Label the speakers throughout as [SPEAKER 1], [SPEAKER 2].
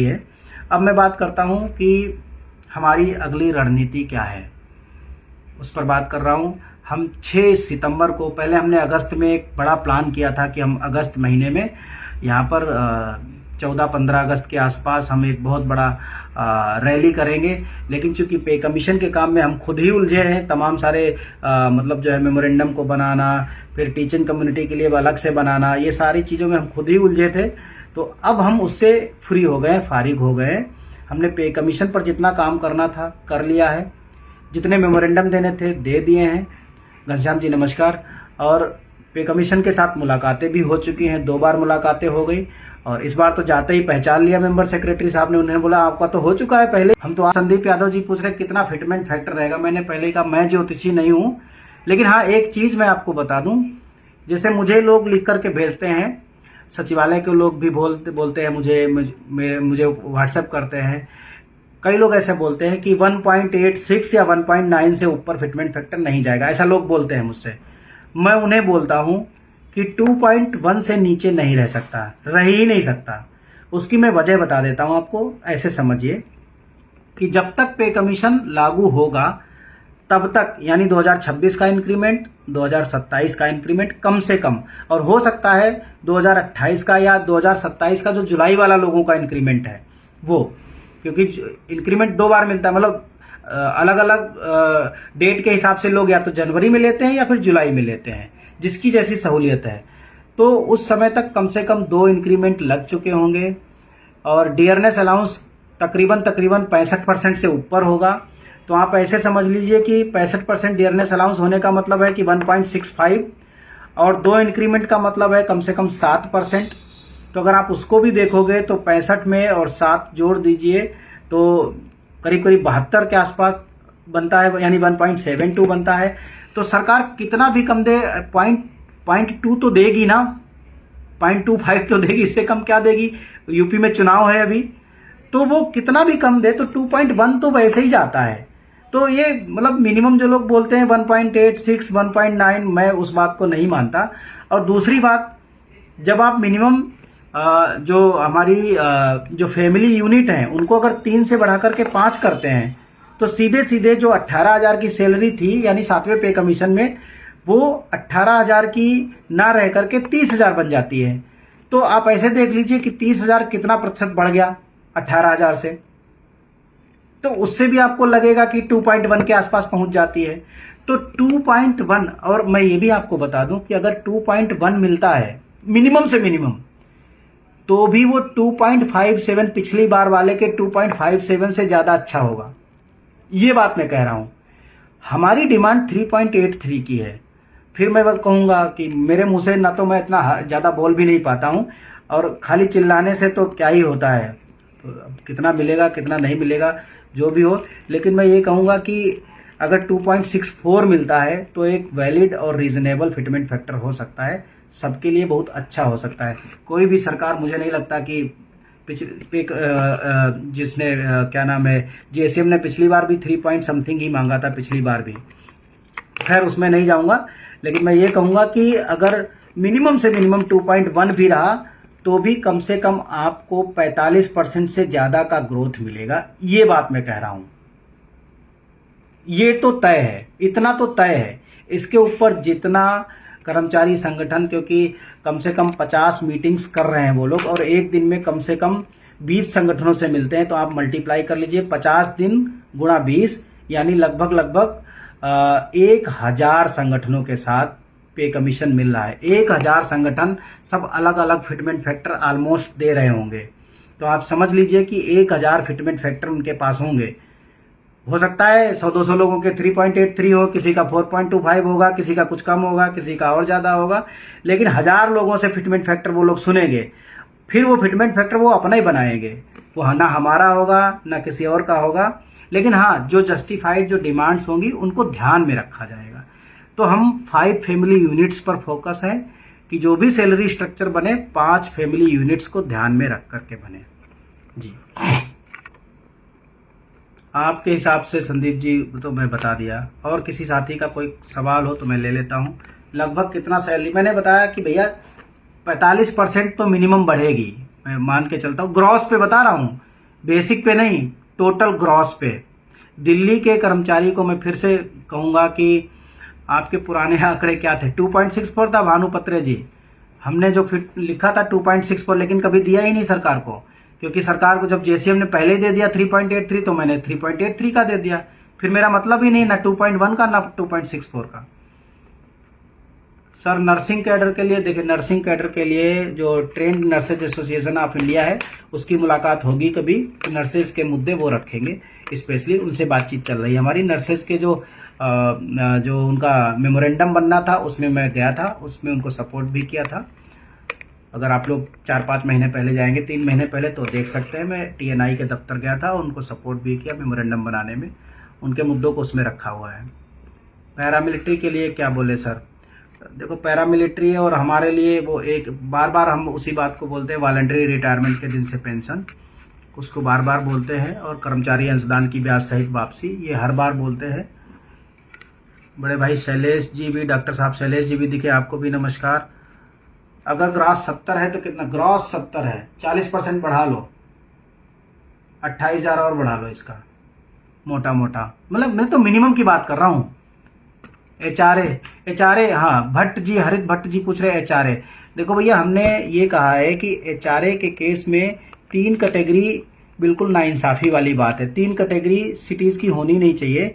[SPEAKER 1] है। अब मैं बात करता हूं कि हमारी अगली रणनीति क्या है, उस पर बात कर रहा हूं। हम 6 सितंबर को, पहले हमने अगस्त में एक बड़ा प्लान किया था कि हम अगस्त महीने में यहाँ पर 14-15 अगस्त के आसपास हम एक बहुत बड़ा रैली करेंगे, लेकिन चूंकि पे कमीशन के काम में हम खुद ही उलझे हैं, तमाम सारे मतलब जो है मेमोरेंडम को बनाना, फिर टीचिंग कम्युनिटी के लिए अलग से बनाना, ये सारी चीज़ों में हम खुद ही उलझे थे। तो अब हम उससे फ्री हो गए, फारिग हो गए। हमने पे कमीशन पर जितना काम करना था कर लिया है, जितने मेमोरेंडम देने थे दे दिए हैं। घनश्याम जी नमस्कार। और पे कमीशन के साथ मुलाकातें भी हो चुकी हैं, 2 बार मुलाकातें हो गई, और इस बार तो जाते ही पहचान लिया मेंबर सेक्रेटरी साहब ने। उन्होंने बोला आपका तो हो चुका है पहले। हम तो संदीप यादव जी पूछ रहे कितना फिटमेंट फैक्टर रहेगा। मैंने पहले कहा मैं ज्योतिषी नहीं हूँ, लेकिन हाँ एक चीज़ मैं आपको बता दूँ, जैसे मुझे लोग लिख करके भेजते हैं, सचिवालय के लोग भी बोलते हैं मुझे व्हाट्सएप करते हैं, कई लोग ऐसे बोलते हैं कि 1.86 या 1.9 से ऊपर फिटमेंट फैक्टर नहीं जाएगा, ऐसा लोग बोलते हैं मुझसे। मैं उन्हें बोलता हूं कि 2.1 से नीचे नहीं रह सकता, रह ही नहीं सकता। उसकी मैं वजह बता देता हूं आपको। ऐसे समझिए कि जब तक पे कमीशन लागू होगा तब तक, यानी 2026 का इंक्रीमेंट, 2027 का इंक्रीमेंट कम से कम, और हो सकता है 2028 का या 2027 का जो जुलाई वाला लोगों का इंक्रीमेंट है वो, क्योंकि इंक्रीमेंट 2 बार मिलता है, मतलब अलग अलग डेट के हिसाब से लोग या तो जनवरी में लेते हैं या फिर जुलाई में लेते हैं, जिसकी जैसी सहूलियत है। तो उस समय तक कम से कम 2 इंक्रीमेंट लग चुके होंगे, और डियरनेस अलाउंस तकरीबन 65% से ऊपर होगा। तो आप ऐसे समझ लीजिए कि 65% डियरनेस अलाउंस होने का मतलब है कि 1.65, और 2 इंक्रीमेंट का मतलब है कम से कम 7%। तो अगर आप उसको भी देखोगे तो 65 में और 7 जोड़ दीजिए तो करीब करीब 72 के आसपास बनता है, यानी 1.72 बनता है। तो सरकार कितना भी कम दे, 0.2 तो देगी ना, 0.25 तो देगी, इससे कम क्या देगी। यूपी में चुनाव है अभी, तो वो कितना भी कम दे तो 2.1 तो वैसे ही जाता है। तो ये मतलब मिनिमम जो लोग बोलते हैं 1.86, 1.9, मैं उस बात को नहीं मानता। और दूसरी बात, जब आप मिनिमम जो हमारी जो फैमिली यूनिट हैं उनको अगर 3 से बढ़ा करके 5 करते हैं, तो सीधे सीधे जो 18,000 की सैलरी थी, यानी 7वें पे कमीशन में, वो 18,000 की ना रह करके 30,000 बन जाती है। तो आप ऐसे देख लीजिए कि 30,000 कितना प्रतिशत बढ़ गया 18,000 से। तो उससे भी आपको लगेगा कि 2.1 के आसपास पहुंच जाती है। तो 2.1, और मैं ये भी आपको बता दूं कि अगर 2.1 मिलता है मिनिमम से मिनिमम, तो भी वो 2.57 पिछली बार वाले के 2.57 से ज्यादा अच्छा होगा। ये बात मैं कह रहा हूं। हमारी डिमांड 3.83 की है। फिर मैं कहूंगा कि मेरे मुंह से ना तो मैं इतना ज्यादा बोल भी नहीं पाता हूं, और खाली चिल्लाने से तो क्या ही होता है। तो कितना मिलेगा कितना नहीं मिलेगा जो भी हो, लेकिन मैं ये कहूंगा कि अगर 2.64 मिलता है तो एक वैलिड और रीजनेबल फिटमेंट फैक्टर हो सकता है, सबके लिए बहुत अच्छा हो सकता है। कोई भी सरकार, मुझे नहीं लगता कि जिसने क्या नाम है, जीएसएम ने पिछली बार भी 3 पॉइंट समथिंग ही मांगा था पिछली बार भी, खैर उसमें नहीं जाऊंगा। लेकिन मैं ये कहूंगा कि अगर मिनिमम से मिनिमम 2.1 भी रहा तो भी कम से कम आपको 45% से ज्यादा का ग्रोथ मिलेगा। ये बात मैं कह रहा हूं, ये तो तय है, इतना तो तय है। इसके ऊपर जितना कर्मचारी संगठन, क्योंकि कम से कम 50 मीटिंग्स कर रहे हैं वो लोग, और एक दिन में कम से कम 20 संगठनों से मिलते हैं, तो आप मल्टीप्लाई कर लीजिए 50 दिन गुणा 20, यानी लगभग 1000 संगठनों के साथ पे कमीशन मिल रहा है। 1000 संगठन सब अलग अलग फिटमेंट फैक्टर ऑलमोस्ट दे रहे होंगे। तो आप समझ लीजिए कि 1000 फिटमेंट फैक्टर उनके पास होंगे। हो सकता है 100-200 लोगों के 3.83 हो, किसी का 4.25 होगा, किसी का कुछ कम होगा, किसी का और ज्यादा होगा, लेकिन 1000 लोगों से फिटमेंट फैक्टर वो लोग सुनेंगे। फिर वो फिटमेंट फैक्टर वो अपना ही बनाएंगे, वो ना हमारा होगा ना किसी और का होगा। लेकिन हाँ, जो जस्टिफाइड जो डिमांड्स होंगी उनको ध्यान में रखा जाएगा। तो हम 5 फैमिली यूनिट्स पर फोकस है कि जो भी सैलरी स्ट्रक्चर बने 5 फैमिली यूनिट्स को ध्यान में रख करके बने। जी, आपके हिसाब से संदीप जी तो मैं बता दिया, और किसी साथी का कोई सवाल हो तो मैं ले लेता हूँ। लगभग कितना सैलरी, मैंने बताया कि भैया 45% तो मिनिमम बढ़ेगी, मैं मान के चलता हूँ, ग्रॉस पे बता रहा हूँ। बेसिक पे नहीं, टोटल ग्रॉस पे। दिल्ली के कर्मचारी को मैं फिर से कहूँगा कि आपके पुराने आंकड़े क्या थे, 2.64 था भानुपत्रे जी। हमने जो फिर लिखा था 2.64, लेकिन कभी दिया ही नहीं सरकार को, क्योंकि सरकार को जब जेसीएम ने पहले दे दिया 3.83, तो मैंने 3.83 का दे दिया। फिर मेरा मतलब ही नहीं ना 2.1 का ना 2.64 का। सर नर्सिंग कैडर के लिए देखिए, नर्सिंग कैडर के लिए जो trend nurses association of India है उसकी मुलाकात होगी कभी, नर्सेज के मुद्दे वो रखेंगे, स्पेशली उनसे बातचीत चल रही है हमारी। नर्सेज के जो उनका मेमोरेंडम बनना था उसमें मैं गया था, उसमें उनको सपोर्ट भी किया था। अगर आप लोग 4-5 महीने पहले जाएंगे, 3 महीने पहले, तो देख सकते हैं मैं टीएनआई के दफ्तर गया था, उनको सपोर्ट भी किया मेमोरेंडम बनाने में, उनके मुद्दों को उसमें रखा हुआ है। पैरामिलिट्री के लिए क्या बोले सर, देखो पैरामिलिट्री और हमारे लिए वो एक बार बार हम उसी बात को बोलते हैं, वॉलंटरी रिटायरमेंट के दिन से पेंशन, उसको बार बार बोलते हैं, और कर्मचारी अंशदान की ब्याज सहित वापसी, ये हर बार बोलते हैं। बड़े भाई शैलेश जी भी, डॉक्टर साहब शैलेश जी भी दिखे, आपको भी नमस्कार। अगर ग्रॉस 70 है तो कितना, ग्रॉस 70 है, 40% बढ़ा लो, 28,000 और बढ़ा लो इसका, मोटा मोटा, मतलब मैं तो मिनिमम की बात कर रहा हूँ। एचआरए, हाँ भट्ट जी, हरित भट्ट जी पूछ रहे एचआरए। देखो भैया, हमने ये कहा है कि एचआरए के केस में 3 कैटेगरी, बिल्कुल नाइंसाफ़ी वाली बात है, 3 कैटेगरी सिटीज़ की होनी नहीं चाहिए,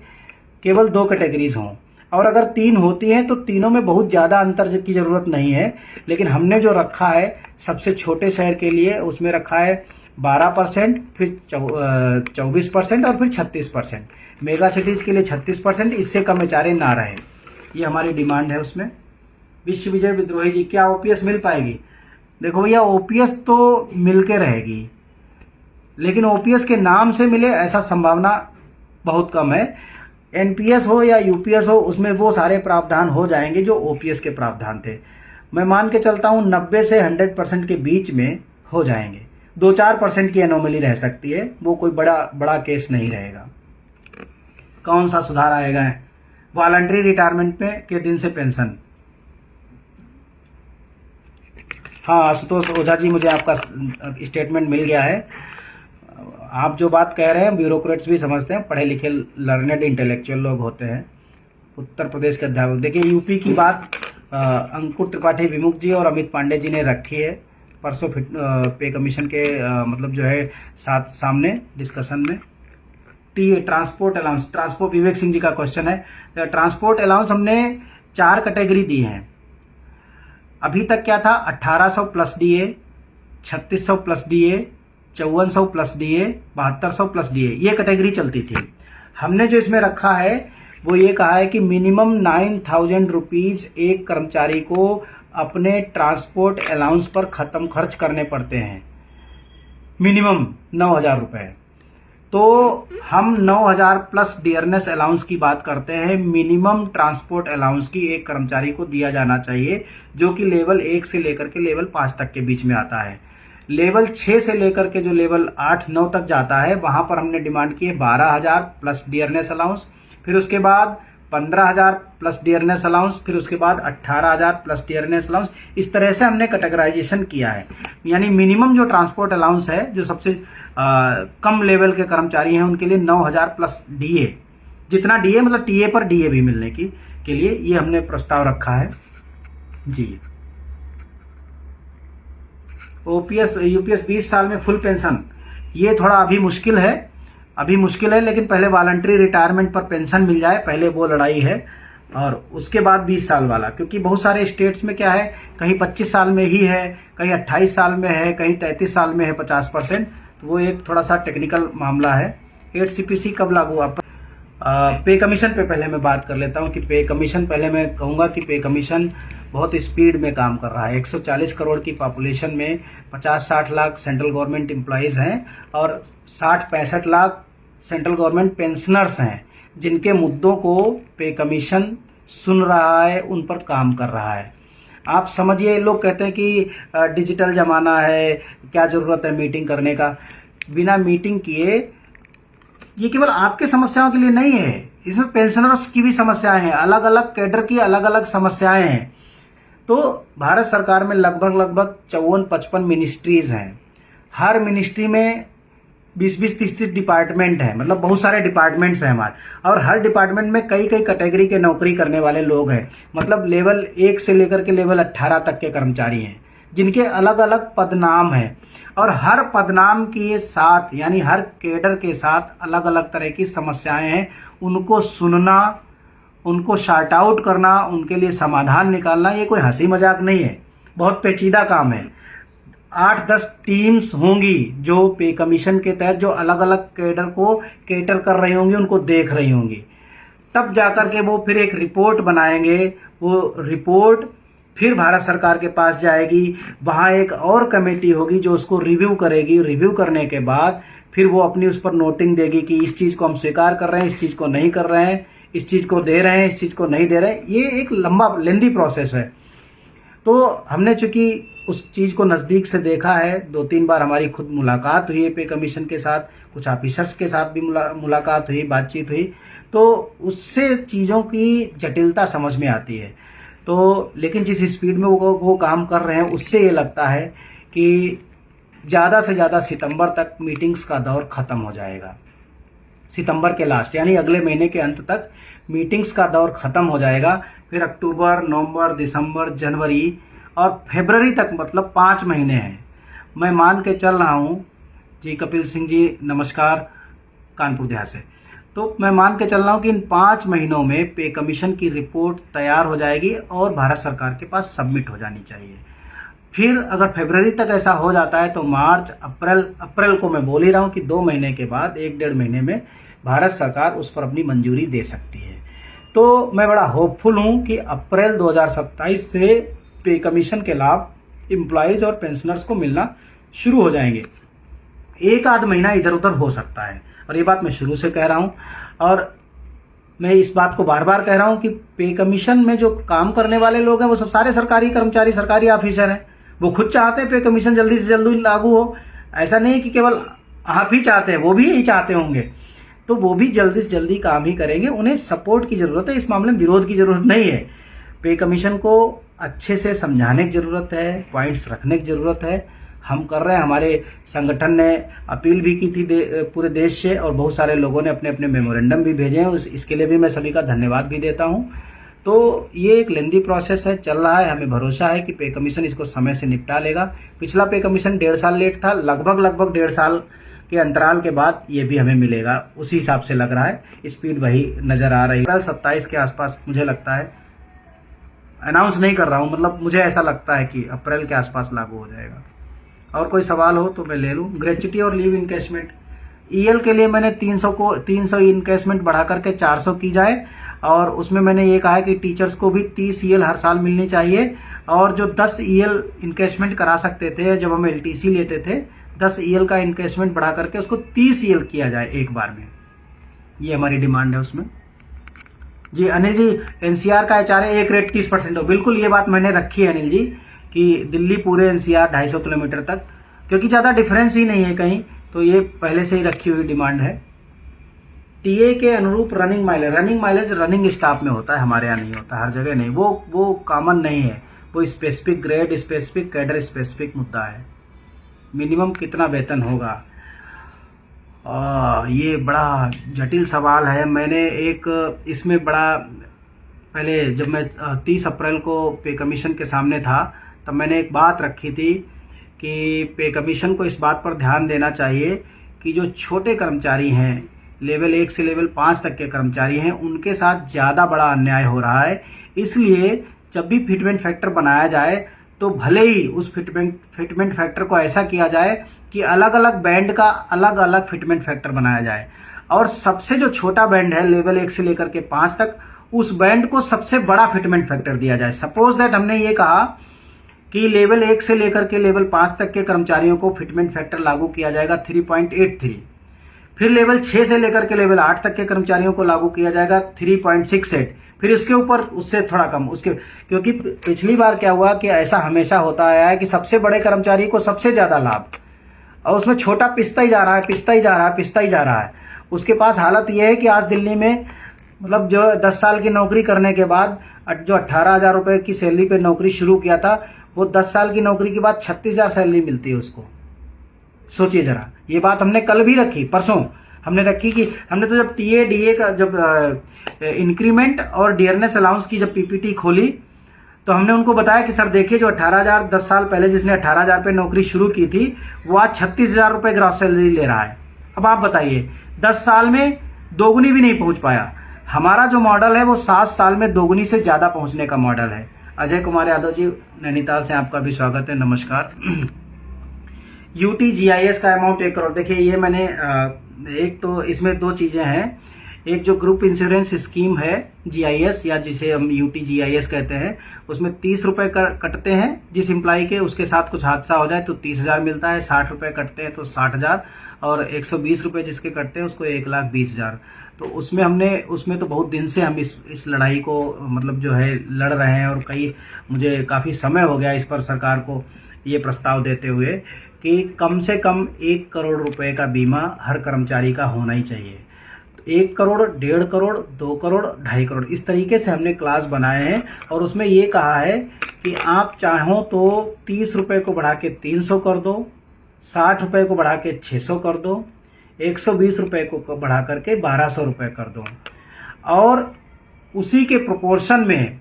[SPEAKER 1] केवल 2 कैटेगरीज हों, और अगर 3 होती हैं तो तीनों में बहुत ज़्यादा अंतर की ज़रूरत नहीं है। लेकिन हमने जो रखा है सबसे छोटे शहर के लिए, उसमें रखा है 12%, फिर 24% और फिर 36%। मेगा सिटीज़ के लिए 36%, इससे कम एचआरए ना रहे, ये हमारी डिमांड है उसमें। विश्व विजय विद्रोही जी, क्या ओपीएस मिल पाएगी? देखो भैया, ओपीएस तो मिल के रहेगी, लेकिन ओपीएस के नाम से मिले ऐसा संभावना बहुत कम है। एनपीएस हो या यूपीएस हो, उसमें वो सारे प्रावधान हो जाएंगे जो ओपीएस के प्रावधान थे। मैं मान के चलता हूँ 90 से 100% के बीच में हो जाएंगे। 2-4% की एनोमली रह सकती है, वो कोई बड़ा केस नहीं रहेगा। कौन सा सुधार आएगा? वॉलंटरी रिटायरमेंट में के दिन से पेंशन। हाँ आशुतोष ओझा जी, मुझे आपका स्टेटमेंट मिल गया है। आप जो बात कह रहे हैं ब्यूरोक्रेट्स भी समझते हैं, पढ़े लिखे लर्नेड इंटेलेक्चुअल लोग होते हैं। उत्तर प्रदेश के अध्यापक, देखिए यूपी की बात अंकुर त्रिपाठी विमुख जी और अमित पांडे जी ने रखी है परसों पे कमीशन के मतलब जो है सामने डिस्कशन में। Transport allowance, transport Vivek Singh ji का क्वेश्चन है। ट्रांसपोर्ट अलाउंस हमने 4 कैटेगरी दी हैं। अभी तक क्या था? 1800 plus DA, 3600 plus DA, 5400 plus DA, 7200 plus DA, ये कैटेगरी चलती थी। हमने जो इसमें रखा है वो ये कहा है कि मिनिमम 9,000 रुपीज एक कर्मचारी को अपने ट्रांसपोर्ट अलाउंस पर खर्च करने पड़ते हैं, मिनिमम 9,000 रुपये। तो हम 9,000 प्लस डियरनेस अलाउंस की बात करते हैं। मिनिमम ट्रांसपोर्ट अलाउंस की एक कर्मचारी को दिया जाना चाहिए, जो कि लेवल 1 से लेकर के लेवल 5 तक के बीच में आता है। लेवल 6 से लेकर के जो लेवल 8-9 तक जाता है, वहां पर हमने डिमांड की है 12,000 प्लस डियरनेस अलाउंस, फिर उसके बाद 15,000 प्लस डियरनेस अलाउंस, फिर उसके बाद 18,000 प्लस डियरनेस अलाउंस। इस तरह से हमने कैटेगराइजेशन किया है। यानी मिनिमम जो ट्रांसपोर्ट अलाउंस है, जो सबसे कम लेवल के कर्मचारी हैं उनके लिए 9,000 प्लस डीए, जितना डीए मतलब टीए पर डीए भी मिलने के लिए ये हमने प्रस्ताव रखा है जी। ओपीएस यूपीएस 20 साल में फुल पेंशन, ये थोड़ा अभी मुश्किल है, लेकिन पहले वॉलंटरी रिटायरमेंट पर पेंशन मिल जाए, पहले वो लड़ाई है, और उसके बाद 20 साल वाला। क्योंकि बहुत सारे स्टेट्स में क्या है, कहीं 25 साल में ही है, कहीं 28 साल में है, कहीं 33 साल में है 50%, तो वो एक थोड़ा सा टेक्निकल मामला है। 8 सीपीसी कब लागू? आप पे कमीशन पे पहले मैं बात कर लेता हूँ कि पे कमीशन, पहले मैं कहूँगा कि पे कमीशन बहुत स्पीड में काम कर रहा है। 140 करोड़ की पॉपुलेशन में 50-60 लाख सेंट्रल गवर्नमेंट एम्प्लॉयज़ हैं और 60-65 लाख सेंट्रल गवर्नमेंट पेंशनर्स हैं, जिनके मुद्दों को पे कमीशन सुन रहा है, उन पर काम कर रहा है। आप समझिए, लोग कहते हैं कि डिजिटल ज़माना है, क्या ज़रूरत है मीटिंग करने का। बिना मीटिंग किए, ये केवल आपके समस्याओं के लिए नहीं है, इसमें पेंशनर्स की भी समस्याएं हैं, अलग अलग कैडर की अलग अलग समस्याएं हैं। तो भारत सरकार में लगभग 54-55 मिनिस्ट्रीज हैं। हर मिनिस्ट्री में 20-20, 30-30 डिपार्टमेंट हैं, मतलब बहुत सारे डिपार्टमेंट्स हैं हमारे, और हर डिपार्टमेंट में कई कई कैटेगरी के नौकरी करने वाले लोग हैं। मतलब लेवल 1 से लेकर के लेवल 18 तक के कर्मचारी हैं, जिनके अलग अलग पदनाम हैं, और हर पदनाम के साथ यानी हर कैडर के साथ अलग अलग तरह की समस्याएं हैं। उनको सुनना, उनको शार्ट आउट करना, उनके लिए समाधान निकालना, ये कोई हंसी मजाक नहीं है, बहुत पेचीदा काम है। 8-10 टीम्स होंगी जो पे कमीशन के तहत जो अलग अलग कैडर को कैटर कर रही होंगी, उनको देख रही होंगी। तब जाकर के वो फिर एक रिपोर्ट बनाएंगे। वो रिपोर्ट फिर भारत सरकार के पास जाएगी, वहाँ एक और कमेटी होगी जो उसको रिव्यू करेगी। रिव्यू करने के बाद फिर वो अपनी उस पर नोटिंग देगी कि इस चीज़ को हम स्वीकार कर रहे हैं, इस चीज़ को नहीं कर रहे हैं, इस चीज़ को दे रहे हैं, इस चीज़ को नहीं दे रहे हैं। ये एक लंबा लेंदी प्रोसेस है। तो हमने चूंकि उस चीज़ को नज़दीक से देखा है, 2-3 बार हमारी खुद मुलाकात हुई है पे कमीशन के साथ, कुछ ऑफिसर्स के साथ भी मुलाकात हुई, बातचीत हुई, तो उससे चीज़ों की जटिलता समझ में आती है। तो लेकिन जिस स्पीड में वो काम कर रहे हैं, उससे ये लगता है कि ज़्यादा से ज़्यादा सितंबर तक मीटिंग्स का दौर ख़त्म हो जाएगा। सितंबर के लास्ट यानी अगले महीने के अंत तक मीटिंग्स का दौर ख़त्म हो जाएगा। फिर अक्टूबर, नवंबर, दिसंबर, जनवरी और फरवरी तक, मतलब 5 महीने हैं। मैं मान के चल रहा हूँ जी, कपिल सिंह जी नमस्कार, कानपुर देहात से। तो मैं मान के चल रहा हूँ कि इन 5 महीनों में पे कमीशन की रिपोर्ट तैयार हो जाएगी और भारत सरकार के पास सबमिट हो जानी चाहिए। फिर अगर फरवरी तक ऐसा हो जाता है तो मार्च, अप्रैल को मैं बोल ही रहा हूँ कि 2 महीने के बाद, 1-1.5 महीने में भारत सरकार उस पर अपनी मंजूरी दे सकती है। तो मैं बड़ा होपफुल हूँ कि अप्रैल 2027 से पे कमीशन के लाभ एम्प्लॉयज़ और पेंशनर्स को मिलना शुरू हो जाएंगे। 1-आध महीना इधर उधर हो सकता है, और ये बात मैं शुरू से कह रहा हूँ, और मैं इस बात को बार बार कह रहा हूँ कि पे कमीशन में जो काम करने वाले लोग हैं वो सब सारे सरकारी कर्मचारी, सरकारी ऑफिसर हैं। वो खुद चाहते हैं पे कमीशन जल्दी से जल्दी लागू हो। ऐसा नहीं कि केवल आप ही चाहते हैं, वो भी यही चाहते होंगे। तो वो भी जल्दी से जल्दी काम ही करेंगे। उन्हें सपोर्ट की ज़रूरत है, इस मामले में विरोध की ज़रूरत नहीं है। पे कमीशन को अच्छे से समझाने की ज़रूरत है, पॉइंट्स रखने की ज़रूरत है। हम कर रहे हैं। हमारे संगठन ने अपील भी की थी पूरे देश से, और बहुत सारे लोगों ने अपने अपने मेमोरेंडम भी भेजे हैं। इसके लिए भी मैं सभी का धन्यवाद भी देता हूं। तो ये एक लेंदी प्रोसेस है, चल रहा है। हमें भरोसा है कि पे कमीशन इसको समय से निपटा लेगा। पिछला पे कमीशन 1.5 साल लेट था, लगभग 1.5 साल के अंतराल के बाद ये भी हमें मिलेगा, उसी हिसाब से लग रहा है। स्पीड वही नज़र आ रही है। अप्रैल 27 के आसपास मुझे लगता है, अनाउंस नहीं कर रहा हूँ, मतलब मुझे ऐसा लगता है कि अप्रैल के आसपास लागू हो जाएगा। और कोई सवाल हो तो मैं ले लूँ। ग्रेच्युटी और लीव इनकैशमेंट, ईएल के लिए मैंने 300 इनकैशमेंट बढ़ा करके 400 की जाए, और उसमें मैंने ये कहा है कि टीचर्स को भी 30 ईएल हर साल मिलनी चाहिए, और जो 10 ईएल इनकैशमेंट करा सकते थे जब हम एलटीसी लेते थे, 10 ईएल का इनकैशमेंट बढ़ा करके उसको 30 ईएल किया जाए एक बार में। ये हमारी डिमांड है उसमें। जी अनिल जी, एनसीआर का एचआरए एक रेट 30% हो। बिल्कुल ये बात मैंने रखी है अनिल जी, कि दिल्ली पूरे एनसीआर 250 किलोमीटर तक, क्योंकि ज़्यादा डिफरेंस ही नहीं है कहीं, तो ये पहले से ही रखी हुई डिमांड है। टीए के अनुरूप रनिंग माइलेज रनिंग स्टाफ में होता है, हमारे यहाँ नहीं होता, हर जगह नहीं, वो कॉमन नहीं है। वो specific grade, specific cadre, specific मुद्दा है। मिनिमम कितना वेतन होगा, ये बड़ा जटिल सवाल है। मैंने एक इसमें बड़ा पहले, जब मैं 30 अप्रैल को पे कमीशन के सामने था, तब मैंने एक बात रखी थी कि पे कमीशन को इस बात पर ध्यान देना चाहिए कि जो छोटे कर्मचारी हैं, लेवल 1 से लेवल 5 तक के कर्मचारी हैं, उनके साथ ज़्यादा बड़ा अन्याय हो रहा है। इसलिए जब भी फिटमेंट फैक्टर बनाया जाए तो भले ही उस फिटमेंट फैक्टर को ऐसा किया जाए कि अलग अलग बैंड का अलग अलग फिटमेंट फैक्टर बनाया जाए, और सबसे जो छोटा बैंड है लेवल 1 से लेकर के 5 तक, उस बैंड को सबसे बड़ा फिटमेंट फैक्टर दिया जाए। सपोज दैट हमने ये कहा कि लेवल 1 से लेकर के लेवल 5 तक के कर्मचारियों को फिटमेंट फैक्टर लागू किया जाएगा 3.83, फिर लेवल 6 से लेकर के लेवल 8 तक के कर्मचारियों को लागू किया जाएगा 3.68, फिर उसके ऊपर उससे थोड़ा कम उसके, क्योंकि पिछली बार क्या हुआ कि ऐसा हमेशा होता आया है कि सबसे बड़े कर्मचारी को सबसे ज़्यादा लाभ, और उसमें छोटा पिसता ही जा रहा है। उसके पास हालत यह है कि आज दिल्ली में, मतलब जो 10 साल की नौकरी करने के बाद जो 18,000 रुपये की सैलरी पे नौकरी शुरू किया था, वो 10 साल की नौकरी के बाद 36,000 सैलरी मिलती है उसको। सोचिए जरा, ये बात हमने कल भी रखी, परसों हमने रखी कि हमने तो जब टीए डीए का जब इंक्रीमेंट और डियरनेस अलाउंस की जब पीपीटी खोली तो हमने उनको बताया कि सर देखिए जो 18,000 10 साल पहले जिसने 18,000 पे नौकरी शुरू की थी वो आज 36,000 रुपये ग्रॉस सैलरी ले रहा है। अब आप बताइए 10 साल में दोगुनी भी नहीं पहुंच पाया। हमारा जो मॉडल है वो 7 साल में दोगुनी से ज़्यादा पहुंचने का मॉडल है। अजय कुमार यादव जी, नैनीताल से आपका भी स्वागत है, नमस्कार। UTGIS का अमाउंट 1 करोड़। देखिए ये मैंने एक तो इसमें दो चीज़ें हैं, एक जो ग्रुप इंश्योरेंस स्कीम है GIS या जिसे हम UTGIS कहते हैं, उसमें 30 रुपये कटते हैं जिस एम्प्लॉय के, उसके साथ कुछ हादसा हो जाए तो 30,000 मिलता है, 60 रुपये कटते हैं तो 60,000, और 120 रुपये जिसके कटते हैं उसको 1,20,000। तो उसमें तो बहुत दिन से हम इस लड़ाई को मतलब जो है लड़ रहे हैं, और मुझे काफ़ी समय हो गया इस पर सरकार को ये प्रस्ताव देते हुए कि कम से कम 1 करोड़ रुपए का बीमा हर कर्मचारी का होना ही चाहिए। 1 करोड़, 1.5 करोड़, 2 करोड़, 2.5 करोड़, इस तरीके से हमने क्लास बनाए हैं। और उसमें ये कहा है कि आप चाहो तो 30 रुपये को बढ़ा के 300 कर दो, 60 रुपये को बढ़ा के 600 कर दो, 120 रुपये को बढ़ा करके 1,200 रुपये कर दो, और उसी के प्रोपोर्शन में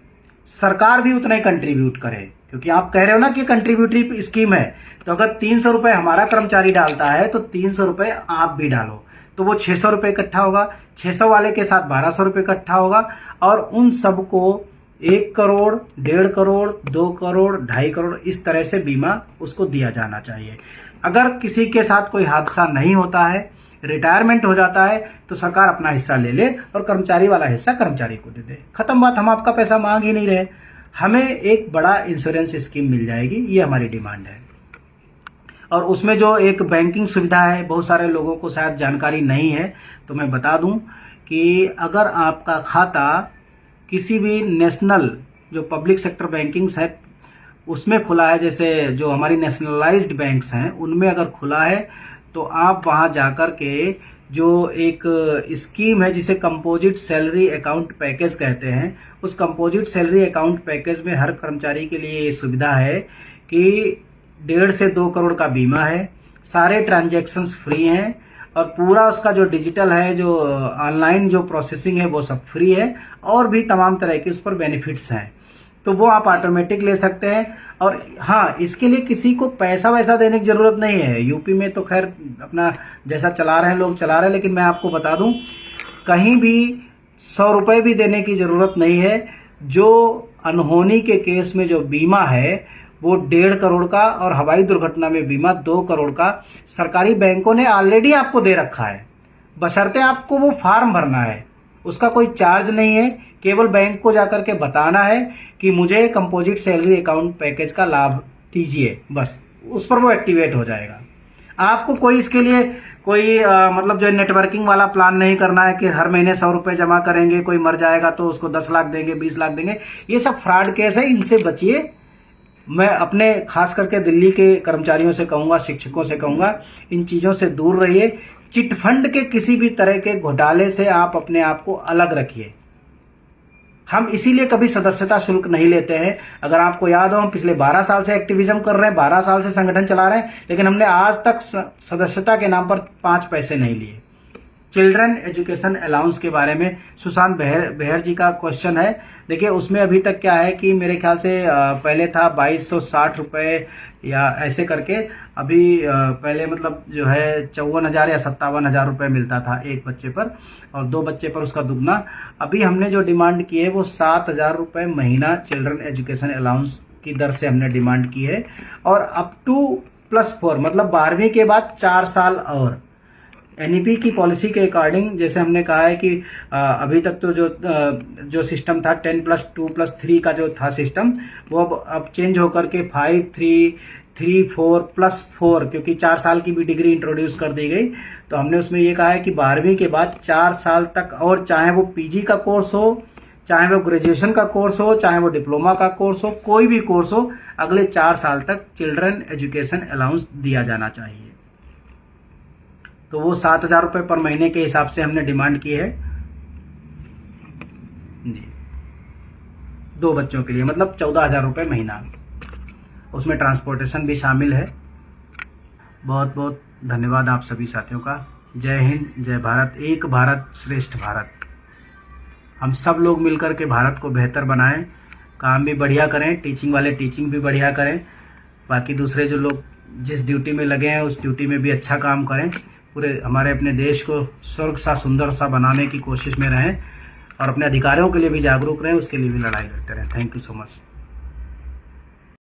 [SPEAKER 1] सरकार भी उतना ही कंट्रीब्यूट करे। क्योंकि आप कह रहे हो ना कि कंट्रीब्यूटरी स्कीम है, तो अगर 300 रुपये हमारा कर्मचारी डालता है तो 300 रुपये आप भी डालो, तो वो 600 रुपये इकट्ठा होगा, 600 वाले के साथ 1,200 रुपये इकट्ठा होगा, और उन सबको 1 करोड़, 1.5 करोड़, 2 करोड़, 2.5 करोड़ इस तरह से बीमा उसको दिया जाना चाहिए। अगर किसी के साथ कोई हादसा नहीं होता है, रिटायरमेंट हो जाता है, तो सरकार अपना हिस्सा ले ले और कर्मचारी वाला हिस्सा कर्मचारी को दे दे, खत्म बात। हम आपका पैसा मांग ही नहीं रहे, हमें एक बड़ा इंश्योरेंस स्कीम मिल जाएगी, ये हमारी डिमांड है। और उसमें जो एक बैंकिंग सुविधा है, बहुत सारे लोगों को शायद जानकारी नहीं है, तो मैं बता दूं कि अगर आपका खाता किसी भी नेशनल जो पब्लिक सेक्टर बैंकिंग्स है उसमें खुला है, जैसे जो हमारी नेशनलाइज्ड बैंक्स हैं उनमें अगर खुला है, तो आप वहां जाकर के जो एक स्कीम है जिसे कंपोजिट सैलरी अकाउंट पैकेज कहते हैं, उस कंपोजिट सैलरी अकाउंट पैकेज में हर कर्मचारी के लिए ये सुविधा है कि 1.5 से 2 करोड़ का बीमा है, सारे ट्रांजैक्शंस फ्री हैं, और पूरा उसका जो डिजिटल है, जो ऑनलाइन जो प्रोसेसिंग है वो सब फ्री है, और भी तमाम तरह के उस पर बेनिफिट्स हैं, तो वो आप ऑटोमेटिक ले सकते हैं। और हाँ, इसके लिए किसी को पैसा वैसा देने की ज़रूरत नहीं है। यूपी में तो खैर अपना जैसा चला रहे हैं लोग चला रहे हैं, लेकिन मैं आपको बता दूं कहीं भी 100 रुपये भी देने की ज़रूरत नहीं है। जो अनहोनी के केस में जो बीमा है वो 1.5 करोड़ का, और हवाई दुर्घटना में बीमा 2 करोड़ का सरकारी बैंकों ने ऑलरेडी आपको दे रखा है, बशर्ते आपको वो फॉर्म भरना है, उसका कोई चार्ज नहीं है। केवल बैंक को जाकर के बताना है कि मुझे कंपोजिट सैलरी अकाउंट पैकेज का लाभ दीजिए, बस उस पर वो एक्टिवेट हो जाएगा। आपको कोई इसके लिए कोई मतलब जो नेटवर्किंग वाला प्लान नहीं करना है कि हर महीने 100 रुपये जमा करेंगे, कोई मर जाएगा तो उसको 10 लाख देंगे, 20 लाख देंगे, ये सब फ्रॉड केस है, इनसे बचिए। मैं अपने खास करके दिल्ली के कर्मचारियों से कहूँगा, शिक्षकों से कहूँगा, इन चीज़ों से दूर रहिए। चिट फंड के किसी भी तरह के घोटाले से आप अपने आप को अलग रखिए। हम इसीलिए कभी सदस्यता शुल्क नहीं लेते हैं। अगर आपको याद हो, हम पिछले 12 साल से एक्टिविज्म कर रहे हैं, 12 साल से संगठन चला रहे हैं, लेकिन हमने आज तक सदस्यता के नाम पर 5 पैसे नहीं लिए। चिल्ड्रन एजुकेशन अलाउंस के बारे में सुशांत बेहर जी का क्वेश्चन है। देखिए उसमें अभी तक क्या है कि मेरे ख्याल से पहले था 2260 रुपये या ऐसे करके, अभी पहले मतलब जो है 54,000 या 57,000 रुपये मिलता था एक बच्चे पर, और 2 बच्चे पर उसका दुगना। अभी हमने जो डिमांड की है वो 7,000 रुपये महीना चिल्ड्रन एजुकेशन अलाउंस की दर से हमने डिमांड की है, और अप टू +4 मतलब 12वीं के बाद 4 साल और। एनईपी की पॉलिसी के अकॉर्डिंग जैसे हमने कहा है कि अभी तक तो जो सिस्टम था 10+2+3 का जो था सिस्टम, वो अब चेंज होकर के 5, 3, 3, 4+4, क्योंकि 4 साल की भी डिग्री इंट्रोड्यूस कर दी गई। तो हमने उसमें ये कहा है कि 12वीं के बाद 4 साल तक, और चाहे वो पीजी का कोर्स हो, चाहे वो ग्रेजुएशन का कोर्स हो, चाहे वो डिप्लोमा का कोर्स हो, कोई भी कोर्स हो, अगले 4 साल तक चिल्ड्रन एजुकेशन अलाउंस दिया जाना चाहिए। तो वो 7,000 रुपये पर महीने के हिसाब से हमने डिमांड की है जी, 2 बच्चों के लिए, मतलब 14,000 रुपये महीना। उसमें ट्रांसपोर्टेशन भी शामिल है। बहुत बहुत धन्यवाद आप सभी साथियों का। जय हिंद, जय भारत, एक भारत श्रेष्ठ भारत। हम सब लोग मिलकर के भारत को बेहतर बनाएं, काम भी बढ़िया करें, टीचिंग वाले टीचिंग भी बढ़िया करें, बाकी दूसरे जो लोग जिस ड्यूटी में लगे हैं उस ड्यूटी में भी अच्छा काम करें, पूरे हमारे अपने देश को स्वर्ग सा सुंदर सा बनाने की कोशिश में रहें और अपने अधिकारों के लिए भी जागरूक रहें, उसके लिए भी लड़ाई करते रहें। Thank you so much.